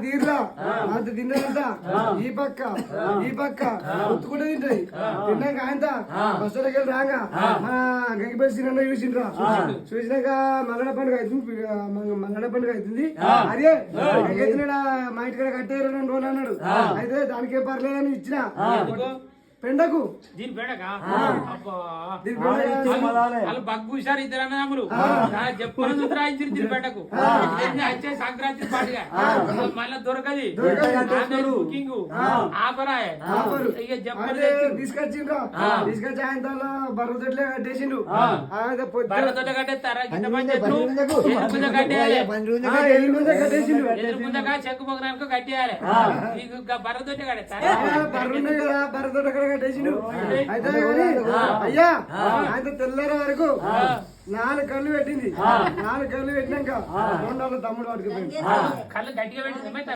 తీర్లా అంత తిన్నదంతా ఈ పక్క ఉత్తుకుంటే తింటది. తిన్నాక ఆయన బస్సులోకి వెళ్ళి రాగా మన గంగిపల్లి సినిమా చూసిండ్రా. చూసినాక మంగళ పండుగ అవుతుంది. అదే గంగెత్తిన మా ఇంటికాడ కట్టే 2 రోజులు అన్నాడు. అయితే దానికే పర్లేదని ఇచ్చిన పెండకు దీని పెండక వాళ్ళు బగ్గు సార్ ఇద్దరు అన్నదమ్ములు చెప్పని చూరాయించారు దీని పెండకు వచ్చే సంక్రాంతి పాటిగా మళ్ళీ దొరకది బుకింగ్ ఆపరాయ్ ఇక చెప్పని తీసుకొచ్చిండ్రా. తీసుకొచ్చి ఆయన బర్రతొట్లే కట్టేసిండు. బర్రతొట్ట కట్టేస్తారా కింద పంచాయతీలు కట్టేసిండు. ఎదురుకుందక చెక్కు మొగనానికి కట్టేయాలి. బర్రతొట్ట కట్టేస్తారా బర్రున్నాయి కదా బర్రతొట్ట కట్టేసిండు. అయితే అయ్యా ఆయన తెల్లార వరకు 4 కళ్ళు పెట్టింది. 4 కళ్ళు పెట్టినాక 2 తమ్ముడు పట్టుకుపోయింది. కళ్ళు గట్టిగా పెట్టింది.